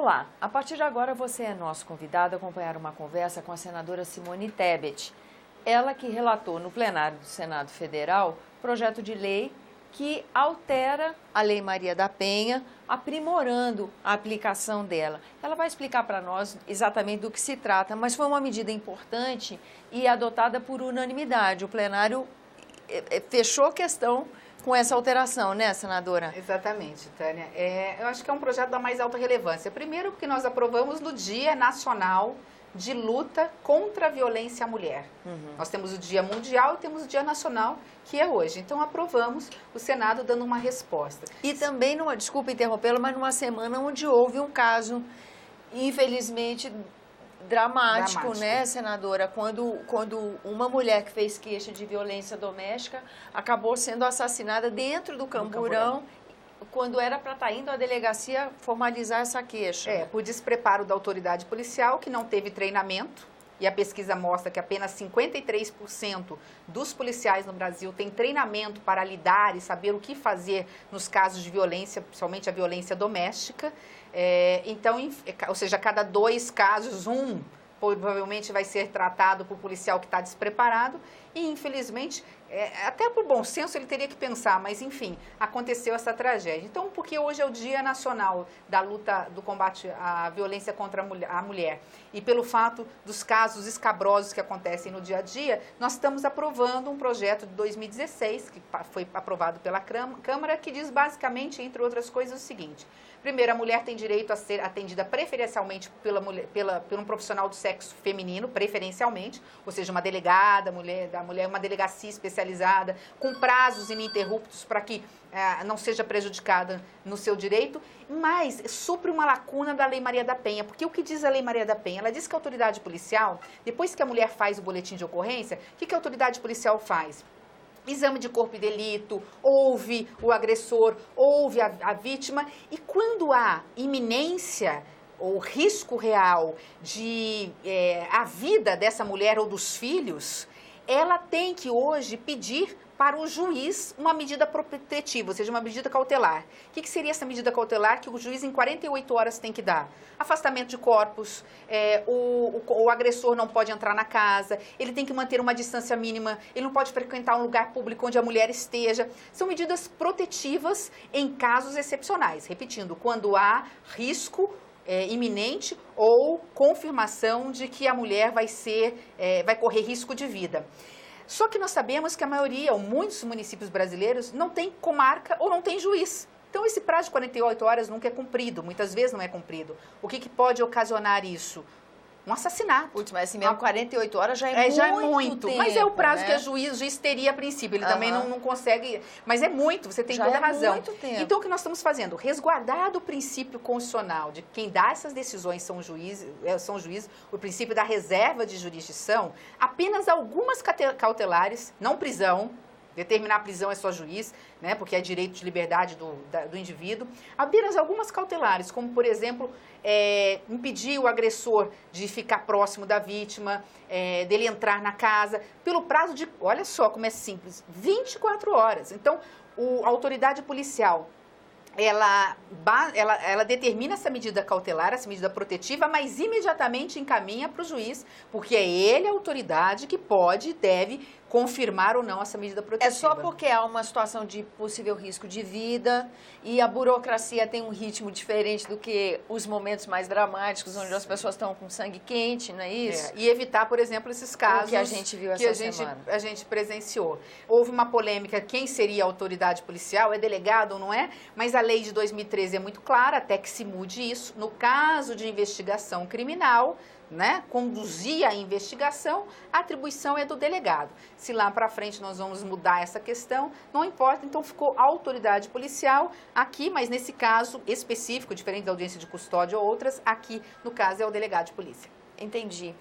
Olá, a partir de agora você é nosso convidado a acompanhar uma conversa com a senadora Simone Tebet. Ela que relatou no plenário do Senado Federal projeto de lei que altera a Lei Maria da Penha, aprimorando a aplicação dela. Ela vai explicar para nós exatamente do que se trata, mas foi uma medida importante e adotada por unanimidade. O plenário fechou questão com essa alteração, né, senadora? Exatamente, Tânia. Eu acho que é um projeto da mais alta relevância. Primeiro, porque nós aprovamos no Dia Nacional de Luta contra a Violência à Mulher. Nós temos o Dia Mundial e temos o Dia Nacional, que é hoje. Então, aprovamos, o Senado dando uma resposta. E também, desculpa interrompê-la, mas numa semana onde houve um caso, infelizmente, dramático, né, senadora? Quando uma mulher que fez queixa de violência doméstica acabou sendo assassinada dentro do Camburão, quando era para estar indo à delegacia formalizar essa queixa. Por despreparo da autoridade policial, que não teve treinamento, e a pesquisa mostra que apenas 53% dos policiais no Brasil têm treinamento para lidar e saber o que fazer nos casos de violência, principalmente a violência doméstica. Então, ou seja, a cada 2 casos, um provavelmente vai ser tratado por policial que está despreparado e, infelizmente, até por bom senso ele teria que pensar, mas, enfim, aconteceu essa tragédia. Então, porque hoje é o Dia Nacional da luta do combate à violência contra a mulher e pelo fato dos casos escabrosos que acontecem no dia a dia, nós estamos aprovando um projeto de 2016, que foi aprovado pela Câmara, que diz basicamente, entre outras coisas, o seguinte: primeiro, a mulher tem direito a ser atendida preferencialmente por um profissional do sexo feminino, preferencialmente, ou seja, uma delegada, uma delegacia especializada, com prazos ininterruptos para que não seja prejudicada no seu direito, mas supre uma lacuna da Lei Maria da Penha, porque o que diz a Lei Maria da Penha? Ela diz que a autoridade policial, depois que a mulher faz o boletim de ocorrência, o que a autoridade policial faz? Exame de corpo e delito, ouve o agressor, ouve a vítima, e quando há iminência ou risco real de a vida dessa mulher ou dos filhos, ela tem que hoje pedir para o juiz uma medida protetiva, ou seja, uma medida cautelar. O que seria essa medida cautelar que o juiz em 48 horas tem que dar? Afastamento de corpos, o agressor não pode entrar na casa, ele tem que manter uma distância mínima, ele não pode frequentar um lugar público onde a mulher esteja. São medidas protetivas em casos excepcionais. Repetindo, quando há risco iminente ou confirmação de que a mulher vai correr risco de vida. Só que nós sabemos que a maioria, ou muitos municípios brasileiros, não tem comarca ou não tem juiz. Então, esse prazo de 48 horas nunca é cumprido, muitas vezes não é cumprido. O que pode ocasionar isso? Um assassinato. Putz, mas assim mesmo 48 horas já é muito tempo, mas é o prazo, né, que o juiz teria a princípio, ele também não consegue, mas é muito, você tem toda a razão. Muito tempo. Então, o que nós estamos fazendo? Resguardado o princípio constitucional de quem dá essas decisões são juízes, o princípio da reserva de jurisdição, apenas algumas cautelares, não prisão. Determinar a prisão é só juiz, né, porque é direito de liberdade do indivíduo. Apenas algumas cautelares, como, por exemplo, impedir o agressor de ficar próximo da vítima, dele entrar na casa, pelo prazo de, olha só como é simples, 24 horas. Então, a autoridade policial, ela determina essa medida cautelar, essa medida protetiva, mas imediatamente encaminha para o juiz, porque é ele a autoridade que pode e deve confirmar ou não essa medida protetiva. É só porque há uma situação de possível risco de vida e a burocracia tem um ritmo diferente do que os momentos mais dramáticos, onde as pessoas estão com sangue quente, não é isso? E evitar, por exemplo, esses casos que a gente viu essa semana. A gente presenciou. Houve uma polêmica, quem seria a autoridade policial? É delegado ou não é? Mas a lei de 2013 é muito clara, até que se mude isso. No caso de investigação criminal, né, conduzir a investigação, a atribuição é do delegado. Se lá para frente nós vamos mudar essa questão, não importa, então ficou a autoridade policial aqui, mas nesse caso específico, diferente da audiência de custódia ou outras, aqui no caso é o delegado de polícia. Entendi.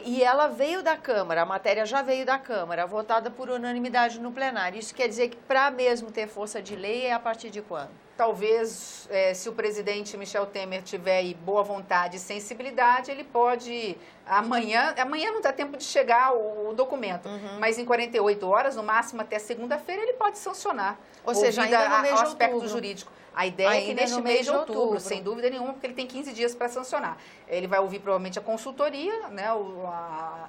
E ela veio da Câmara, a matéria já veio da Câmara, votada por unanimidade no plenário. Isso quer dizer que para mesmo ter força de lei é a partir de quando? talvez, se o presidente Michel Temer tiver aí boa vontade e sensibilidade, ele pode, amanhã não dá tempo de chegar o documento, mas em 48 horas, no máximo até segunda-feira, ele pode sancionar. Ou seja, ainda no mês de aspecto outubro. Jurídico. A ideia é que neste mês de outubro, sem dúvida nenhuma, porque ele tem 15 dias para sancionar. Ele vai ouvir provavelmente a consultoria, né,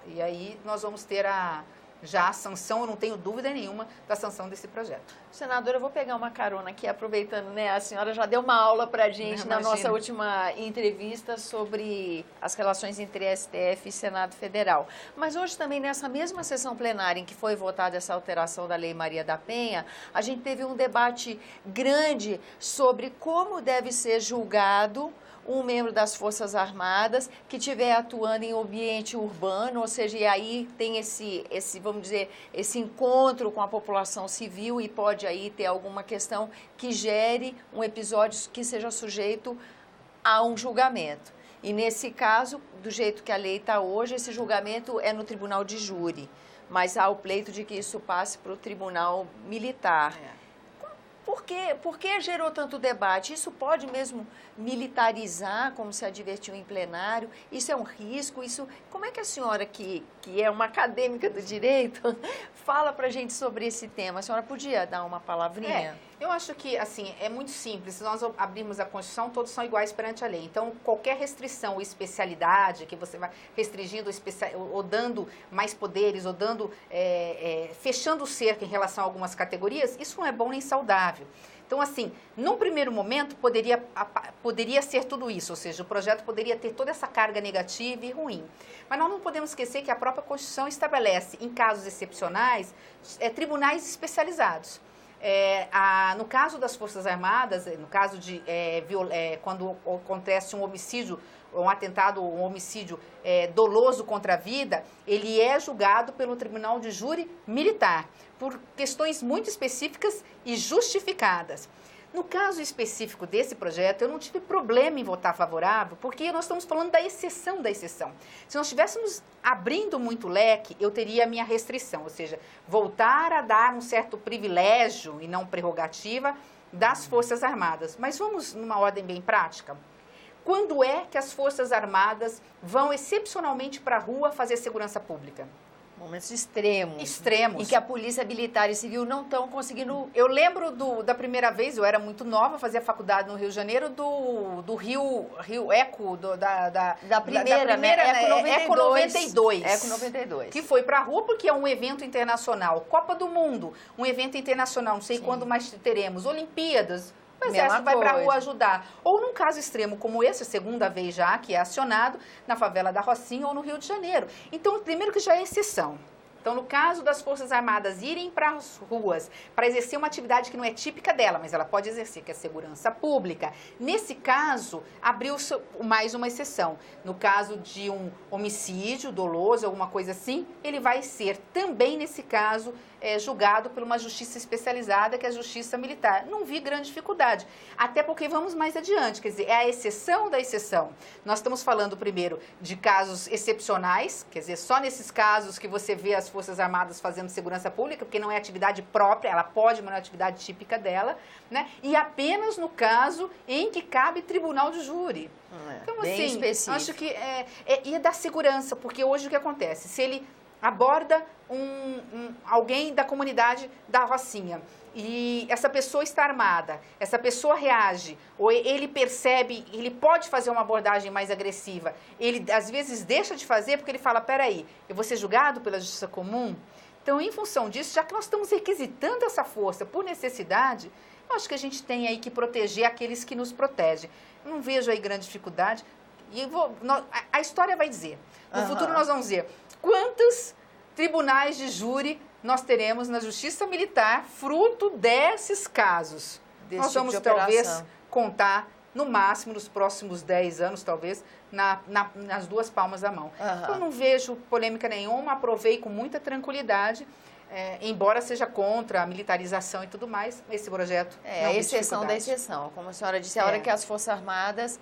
e aí nós vamos ter já a sanção, eu não tenho dúvida nenhuma, da sanção desse projeto. Senadora, eu vou pegar uma carona aqui, aproveitando, né? A senhora já deu uma aula para a gente na nossa última entrevista sobre as relações entre STF e Senado Federal. Mas hoje também, nessa mesma sessão plenária em que foi votada essa alteração da Lei Maria da Penha, a gente teve um debate grande sobre como deve ser julgado um membro das Forças Armadas que estiver atuando em ambiente urbano, ou seja, e aí tem esse, vamos dizer, esse encontro com a população civil e pode aí ter alguma questão que gere um episódio que seja sujeito a um julgamento. E nesse caso, do jeito que a lei está hoje, esse julgamento é no tribunal de júri, mas há o pleito de que isso passe para o tribunal militar. Por que gerou tanto debate? Isso pode mesmo militarizar, como se advertiu em plenário? Isso é um risco? Como é que a senhora, que é uma acadêmica do direito, fala para a gente sobre esse tema? A senhora podia dar uma palavrinha? Eu acho que, assim, é muito simples. Se nós abrirmos a Constituição, todos são iguais perante a lei. Então, qualquer restrição ou especialidade que você vai restringindo ou dando mais poderes, ou dando, fechando o cerco em relação a algumas categorias, isso não é bom nem saudável. Então, assim, num primeiro momento, poderia ser tudo isso, ou seja, o projeto poderia ter toda essa carga negativa e ruim. Mas nós não podemos esquecer que a própria Constituição estabelece, em casos excepcionais, tribunais especializados. No caso das Forças Armadas, no caso de quando acontece um homicídio, um atentado, um homicídio doloso contra a vida, ele é julgado pelo Tribunal de Júri Militar, por questões muito específicas e justificadas. No caso específico desse projeto, eu não tive problema em votar favorável, porque nós estamos falando da exceção da exceção. Se nós estivéssemos abrindo muito leque, eu teria a minha restrição, ou seja, voltar a dar um certo privilégio e não prerrogativa das Forças Armadas. Mas vamos numa ordem bem prática. Quando é que as Forças Armadas vão excepcionalmente para a rua fazer segurança pública? Momentos extremos. Extremos. Em que a polícia militar e civil não estão conseguindo... Eu lembro da primeira vez, eu era muito nova, fazia faculdade no Rio de Janeiro, do Rio Eco, da primeira, né? Eco 92. Eco 92. Que foi para a rua porque é um evento internacional. Copa do Mundo, um evento internacional, não sei quando mais teremos. Olimpíadas. O Exército vai para a rua ajudar. Ou num caso extremo como esse, a segunda vez já que é acionado, na favela da Rocinha ou no Rio de Janeiro. Então, primeiro que já é exceção. Então, no caso das Forças Armadas irem para as ruas para exercer uma atividade que não é típica dela, mas ela pode exercer, que é a segurança pública, nesse caso, abriu-se mais uma exceção. No caso de um homicídio doloso, alguma coisa assim, ele vai ser também, nesse caso, julgado por uma justiça especializada, que é a Justiça Militar. Não vi grande dificuldade, até porque vamos mais adiante, quer dizer, é a exceção da exceção. Nós estamos falando primeiro de casos excepcionais, quer dizer, só nesses casos que você vê as Forças Armadas fazendo segurança pública, porque não é atividade própria, ela pode, mas não é atividade típica dela, né? E apenas no caso em que cabe tribunal de júri. Então, bem assim, específico. Acho que e da segurança, porque hoje o que acontece? Se ele aborda alguém da comunidade da Rocinha e essa pessoa está armada, essa pessoa reage, ou ele percebe, ele pode fazer uma abordagem mais agressiva, ele às vezes deixa de fazer porque ele fala, peraí, eu vou ser julgado pela justiça comum? Então, em função disso, já que nós estamos requisitando essa força por necessidade, eu acho que a gente tem aí que proteger aqueles que nos protegem. Eu não vejo aí grande dificuldade. E a história vai dizer. No futuro nós vamos ver quantos tribunais de júri nós teremos na Justiça Militar fruto desses casos. Nós vamos talvez contar, no máximo, nos próximos 10 anos, talvez, nas duas palmas da mão. Eu não vejo polêmica nenhuma, aprovei com muita tranquilidade. Embora seja contra a militarização e tudo mais, esse projeto é a exceção da exceção. Como a senhora disse, a hora que as Forças Armadas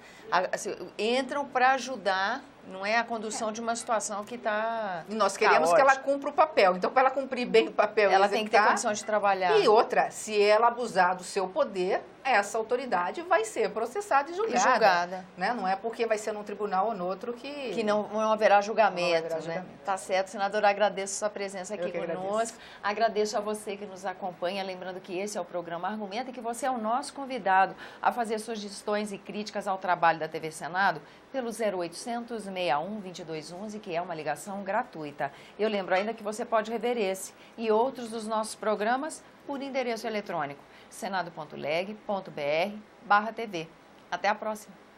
entram para ajudar Não é a condução de uma situação que está Nós queremos que ela cumpra o papel. Então, para ela cumprir bem o papel, ela tem que ter condição de trabalhar. E outra, se ela abusar do seu poder, essa autoridade vai ser processada e julgada. Né? Não é porque vai ser num tribunal ou no outro que não haverá julgamento. Não haverá né? Tá certo, senadora, agradeço sua presença aqui conosco. Agradeço a você que nos acompanha, lembrando que esse é o programa Argumenta e que você é o nosso convidado a fazer sugestões e críticas ao trabalho da TV Senado pelo 0800 61 2211, que é uma ligação gratuita. Eu lembro ainda que você pode rever esse e outros dos nossos programas por endereço eletrônico senado.leg.br/TV. Até a próxima!